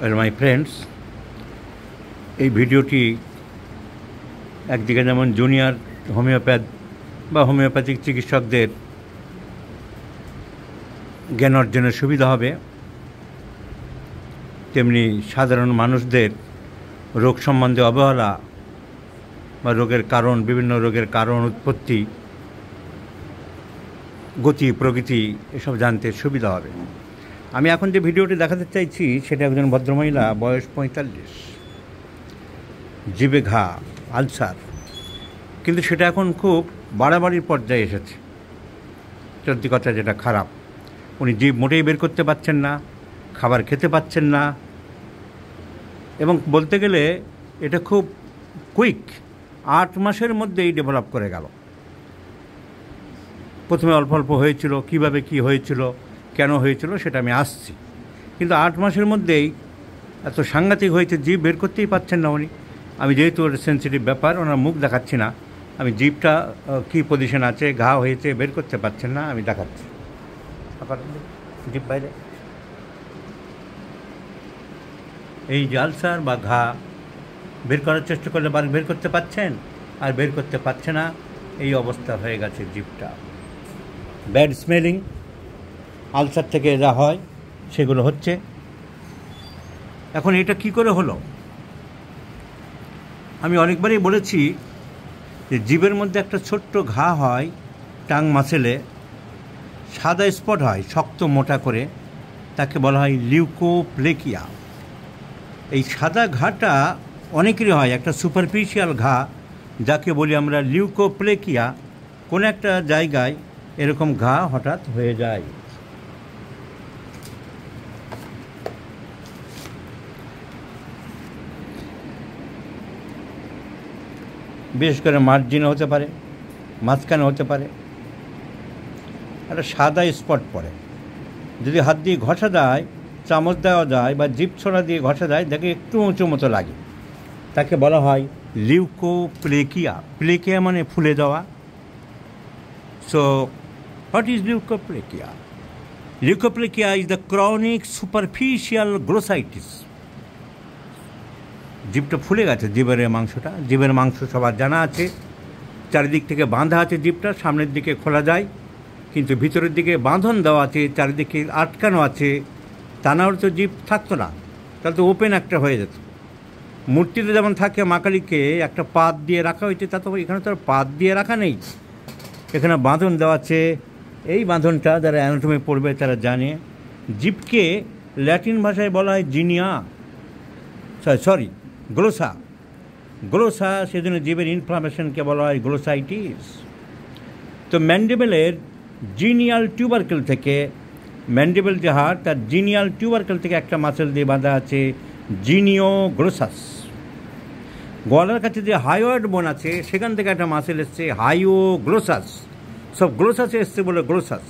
Well my friends, এই ভিডিওটি একদিকে যেমন জুনিয়র হোমিওপ্যাথ বা হোমিওপ্যাথিক চিকিৎসকদের জ্ঞান অর্জনের সুবিধা হবে, তেমনি সাধারণ মানুষদের রোগ সম্বন্ধে অবহেলা বা রোগের কারণ, বিভিন্ন রোগের কারণ, উৎপত্তি, গতি, প্রকৃতি এসব জানতে সুবিধা হবে। আমি এখন যে ভিডিওটি দেখাতে চাইছি সেটা একজন ভদ্রমহিলা, বয়স 45, জিভে ঘা, আলসার, কিন্তু সেটা এখন খুব বাড়াবাড়ির পর্যায়ে এসেছে। সত্যি কথা, যেটা খারাপ, উনি জিভ মোটেই বের করতে পারছেন না, খাবার খেতে পাচ্ছেন না, এবং বলতে গেলে এটা খুব কুইক, 8 মাসের মধ্যেই ডেভেলপ করে গেল। প্রথমে অল্প অল্প হয়েছিল, কীভাবে কী হয়েছিল, কেন হয়েছিল সেটা আমি আসছি, কিন্তু 8 মাসের মধ্যেই এত সাংঘাতিক হয়েছে, জিভ বের করতেই পারছেন না উনি। আমি যেহেতু ওর সেন্সিটিভ ব্যাপার, ওনার মুখ দেখাচ্ছি না, আমি জিভটা কী পজিশন আছে, ঘা হয়েছে, বের করতে পারছেন না, আমি দেখাচ্ছি। আবার জিভ বাইরে, এই যে আলসার বা ঘা, বের করার চেষ্টা করলে বের করতে পারছেন, আর বের করতে পারছে না, এই অবস্থা হয়ে গেছে জিভটা। ব্যাড স্মেলিং, আলসার থেকে যা হয় সেগুলো হচ্ছে। এখন এটা কি করে হলো? আমি অনেকবারই বলেছি যে জিভের মধ্যে একটা ছোট্ট ঘা হয়, টাং মাসেলে সাদা স্পট হয়, শক্ত মোটা করে, তাকে বলা হয় লিউকোপ্লেকিয়া। এই সাদা ঘাটা অনেকেরই হয়, একটা সুপারফিশিয়াল ঘা, যাকে বলি আমরা লিউকোপ্লেকিয়া। কোনো একটা জায়গায় এরকম ঘা হঠাৎ হয়ে যায়। বিশেষ করে মার্জিনে হতে পারে, মাঝখানে হতে পারে, একটা সাদা স্পট পড়ে। যদি হাত দিয়ে ঘষা দেয়, চামচ দেওয়া যায়, বা জিভ ছোড়া দিয়ে ঘষা দেয়, দেখে একটু উঁচু মতো লাগে, তাকে বলা হয় লিউকোপ্লেকিয়া। প্লেকিয়া মানে ফুলে যাওয়া। So what is leukoplakia? Leukoplakia is the chronic superficial glossitis. জিভটা ফুলে গেছে, জিভের মাংসটা, জিভের মাংস সবার জানা আছে, চারিদিক থেকে বাঁধা আছে জিভটা, সামনের দিকে খোলা যায়, কিন্তু ভিতরের দিকে বাঁধন দেওয়া আছে, চারিদিকে আটকানো আছে। তা না হলে তো জিভ থাকতো না, তাহলে তো ওপেন একটা হয়ে যেত। মূর্তিতে যেমন থাকে মা কালীকে একটা পাত দিয়ে রাখা হয়েছে, তা তো এখানে তো আর পাত দিয়ে রাখা নেই, এখানে বাঁধন দেওয়া আছে। এই বাঁধনটা যারা অ্যানাটমি পড়বে তারা জানে। জিভকে ল্যাটিন ভাষায় বলা হয় জিনিয়া, গ্লোসা। গ্লোসা, সেজন্য জিভের ইনফ্লামেশনকে বলা হয় গ্লোসাইটিস। তো ম্যান্ডিবেলের জিনিয়াল টিউবারকেল থেকে, ম্যান্ডিবেল যে হাড়, তার জিনিয়াল টিউবারকেল থেকে একটা মাসেল দিয়ে বাঁধা আছে জিনিওগ্লোসাস। গলার কাছে যে হাইওয়েড বোন আছে, সেখান থেকে একটা মাসেল এসছে হাইওগ্লোসাস। সব গ্লোসাসে এসছে বলে গ্লোসাস।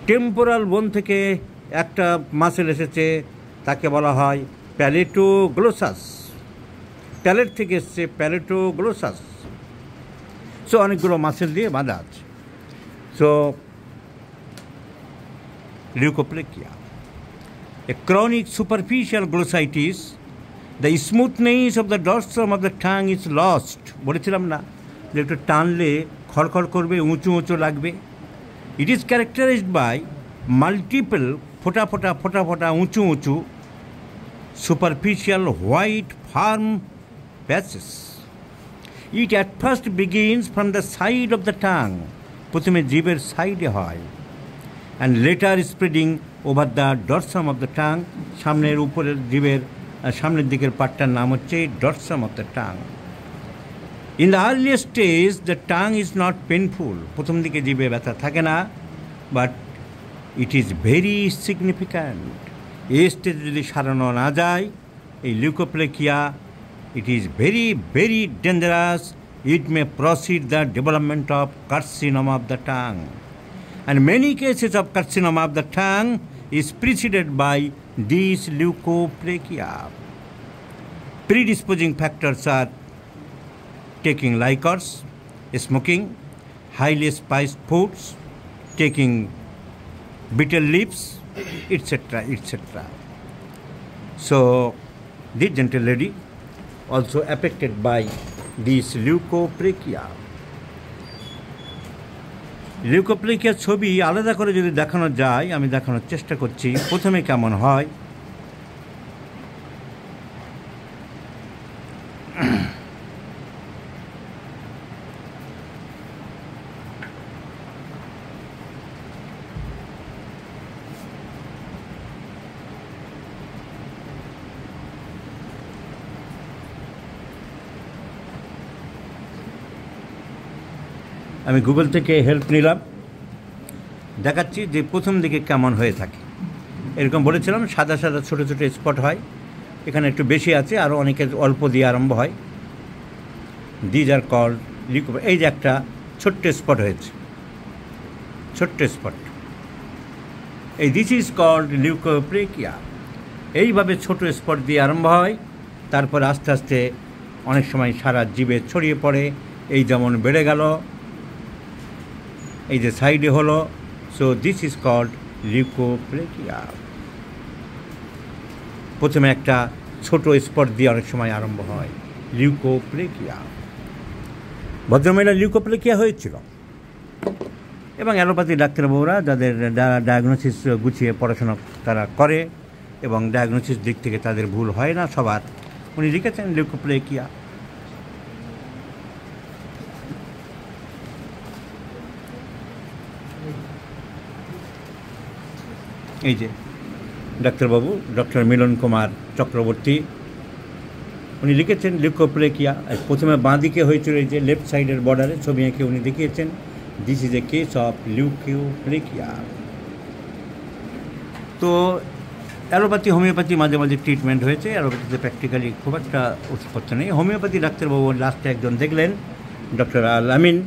টেম্পোরাল বোন থেকে একটা মাসেল এসেছে, তাকে বলা হয় প্যালেটোগ্লোসাস। প্যালেট থেকে এসছে প্যালেটোগ্লোসাস। সো অনেকগুলো মাসেল দিয়ে বাঁধা আছে। So leukoplakia, a chronic superficial glossitis, the smoothness of the dorsum of the tongue is lost. বলেছিলাম না যে একটু টানলে খড়খড় করবে, উঁচু উঁচু লাগবে। It is characterised by multiple ফোটা ফোটা ফোটা ফোটা উঁচু উঁচু superficial white firm patches. It at first begins from the side of the tongue. প্রথমে জিভের সাইডে হয়, and later spreading over the dorsum of the tongue. সামনের উপরের জিভের সামনের দিকের পাটটার নাম হচ্ছে dorsum of the tongue. In the earliest stage the tongue is not painful. প্রথম দিকে জিভে ব্যথা থাকে না, but it is very significant. এই স্টেজে যদি সারানো না যায় এই লিউকোপ্লেকিয়া, it is very very dangerous. It may proceed the development of carcinoma of the tongue, and many cases of carcinoma of the tongue is preceded by this leukoplegia. Predisposing factors are taking liquors, smoking, highly spiced foods, taking bitter leaves, etc., etc. So, this gentle lady also affected by this leukoplegia. লিউকোপ্লেকিয়ার ছবি আলাদা করে যদি দেখানো যায়, আমি দেখানোর চেষ্টা করছি প্রথমে কেমন হয়। আমি গুগল থেকে হেল্প নিলাম, দেখাচ্ছি যে প্রথম দিকে কেমন হয়ে থাকে। এরকম বলেছিলাম সাদা সাদা ছোটো ছোটো স্পট হয়, এখানে একটু বেশি আছে, আরও অনেকের অল্প দিয়ে আরম্ভ হয়। These are called leuko. এই যে একটা ছোট্ট স্পট হয়েছে, ছোট্ট স্পট, এই দিস ইজ কল্ড লিউকোপ্লেকিয়া। এইভাবে ছোট স্পট দিয়ে আরম্ভ হয়, তারপর আস্তে আস্তে অনেক সময় সারা জীবে ছড়িয়ে পড়ে। এই যেমন বেড়ে গেল, এই যে সাইডে হলো। So this is called leukoplakia. প্রথমে একটা ছোট স্পট দিয়ে অনেক সময় আরম্ভ হয় লিউকোপ্লেকিয়া। ভদ্রমহিলা লিউকোপ্লেকিয়া হয়েছিল, এবং অ্যালোপ্যাথি ডাক্তারবাবুরা যাদের ডায়াগনোসিস গুছিয়ে পড়াশোনা তারা করে এবং ডায়াগনোসিস দিক থেকে তাদের ভুল হয় না সবার, উনি লিখেছেন লিউকোপ্লেকিয়া। এই যে ডাক্তারবাবু ডক্টর মিলন কুমার চক্রবর্তী, উনি লিখেছেন লিউকোপ্লেকিয়া। প্রথমে বাঁ দিকে হয়েছিল, এই যে লেফট সাইডের বর্ডারে ছবি এঁকে উনি দেখিয়েছেন this is a case of leukoplakia. তো অ্যালোপ্যাথি হোমিওপ্যাথি মাঝে মাঝে ট্রিটমেন্ট হয়েছে, অ্যালোপ্যাথিতে প্র্যাকটিক্যালি খুব একটা ওষুধপত্র নেই। হোমিওপ্যাথি ডাক্তারবাবু লাস্টে একজন দেখলেন ডক্টর আল আমিন,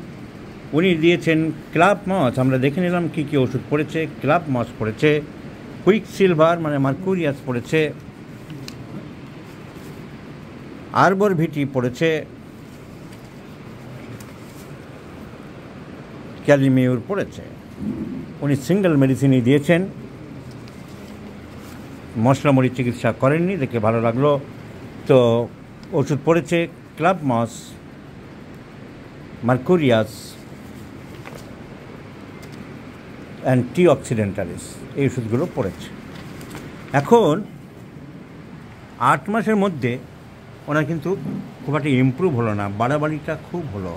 উনি দিয়েছেন ক্লাব মস। আমরা দেখে নিলাম কী কী ওষুধ পড়েছে। ক্লাব মস পড়েছে, কুইক সিলভার মানে মার্কুরিয়াস পড়েছে, আরবর ভিটি পড়েছে, ক্যালিমিউর পড়েছে। উনি সিঙ্গেল মেডিসিনই দিয়েছেন, মশলামরি চিকিৎসা করেননি, দেখে ভালো লাগলো। তো ওষুধ পড়েছে ক্লাব মস, মার্কুরিয়াস অ্যান্টি অক্সিডেন্টালিস, এই ওষুধগুলো পড়েছে। এখন 8 মাসের মধ্যে ওনার কিন্তু খুব একটা ইমপ্রুভ হলো না, বাড়াবাড়িটা খুব হলো।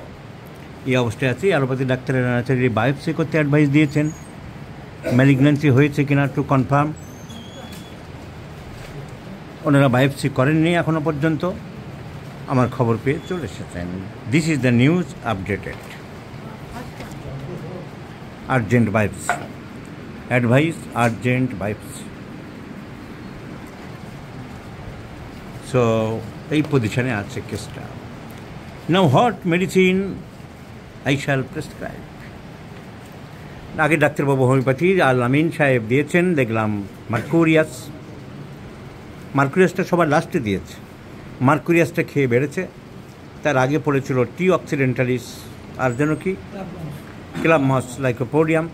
এই অবস্থায় আছে। অ্যালোপ্যাথি ডাক্তারেরা ন্যাচারালি বায়োপসি করতে অ্যাডভাইস দিয়েছেন, ম্যালিগন্যান্সি হয়েছে কিনা টু কনফার্ম। ওনারা বায়োপসি করেননি এখনও পর্যন্ত, আমার খবর পেয়ে চলে এসেছেন। This is the news updated. Urgent biopsy advice, urgent biopsy. So এই পজিশনে আছে কেসটা। Now what medicine I shall prescribe. আগে ডাক্তারবাবু হোমিওপ্যাথি আল আমিন সাহেব দিয়েছেন, দেখলাম মার্কুরিয়াস। মার্কুরিয়াসটা সবার লাস্টে দিয়েছে, মার্কুরিয়াসটা খেয়ে বেড়েছে। তার আগে পড়েছিল টি অক্সিডেন্টালিস, আর যেন কি ক্লাব মস, লাইকোপোডিয়াম,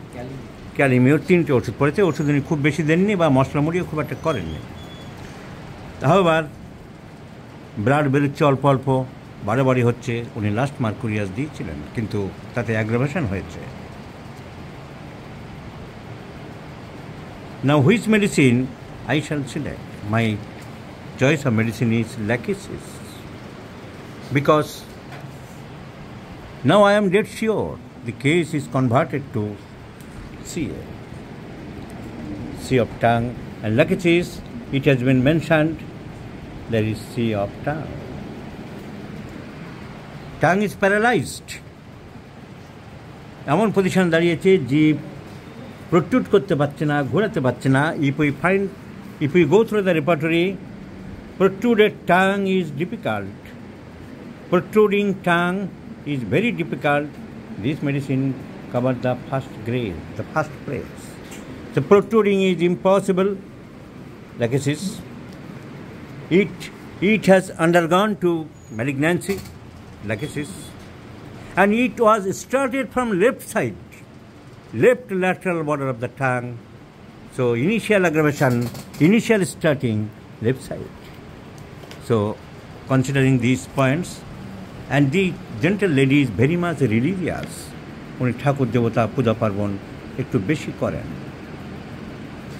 ক্যালিমিওর, 3টে ওষুধ পড়েছে। ওষুধ উনি খুব বেশি দেননি বা মশলা মুড়িও খুব একটা করেননি। তাহবার ব্লাড বেরোচ্ছে অল্প অল্প, বাড়াবাড়ি হচ্ছে। উনি লাস্ট মার্কুরিয়াস দিয়েছিলেন, কিন্তু তাতে অ্যাগ্রাভেশন হয়েছে। Now which medicine I shall select? My choice of medicine is lachesis, because now I am dead sure the case is converted to CA, C of tongue, and Lakichis, it has been mentioned, there is C of tongue. Tongue is paralyzed. এমন position দাঁড়িয়েছে, জীব প্রোট্রুড করতে পারছে না, ঘোরাতে পারছে না। if we go through the repertory, protruded tongue is difficult. Protruding tongue is very difficult. This medicine covers the first grade, the first place. So protruding is impossible. Lachesis. It has undergone to malignancy, lachesis, and it was started from left side, left lateral border of the tongue. So initial aggravation, initial starting left side. So considering these points, and the gentle lady is very much religious. উনি ঠাকুর দেবতা পূজা পার্বণ একটু বেশি করেন.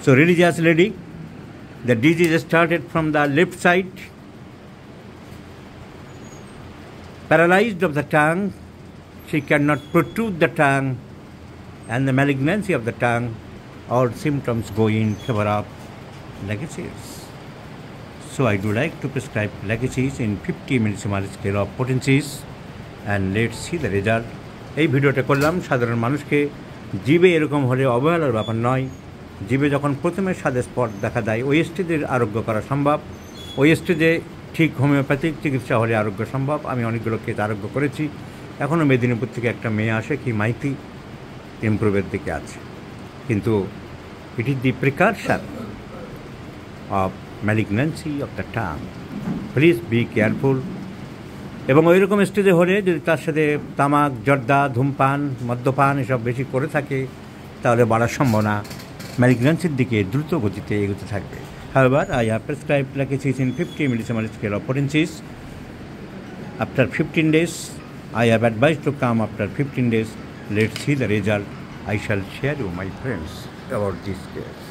So religious lady, the disease started from the left side, paralyzed of the tongue, she cannot protrude the tongue, and the malignancy of the tongue, all symptoms go in favor of legacies. So I do like to prescribe legacies in 50 millisiemens scale of potencies, and let's see the result. এই ভিডিওটা করলাম সাধারণ মানুষকে জীবে এরকম হলে অবহেলার ব্যাপার নয়. জীবে যখন প্রথমে স্বাদের স্পট দেখা দেয় ওই স্টেজের আরোগ্য করা সম্ভব. ওই স্টেজে ঠিক হোমিওপ্যাথিক চিকিৎসা হলে আরোগ্য সম্ভব. আমি অনেকগুলো কেস আরোগ্য করেছি. এখনও মেদিনীপুর থেকে একটা মেয়ে আসে কি মাইতি ইমপ্রুভের দিকে আছে, কিন্তু it is the precaution of malignancy of the tongue. Please be careful. এবং ওই রকম স্টেজে হলে যদি তার সাথে তামাক, জর্দা, ধূমপান, মদ্যপান এসব বেশি করে থাকে তাহলে বাড়ার সম্ভাবনা ম্যালিগন্যান্সির দিকে দ্রুত গতিতে এগোতে থাকবে. However, I have prescribed legacies in 50 millisiemens scale of potencies. After 15 days, I have advised to come after 15 days. Let's see the result. I shall share you, my friends, about this case.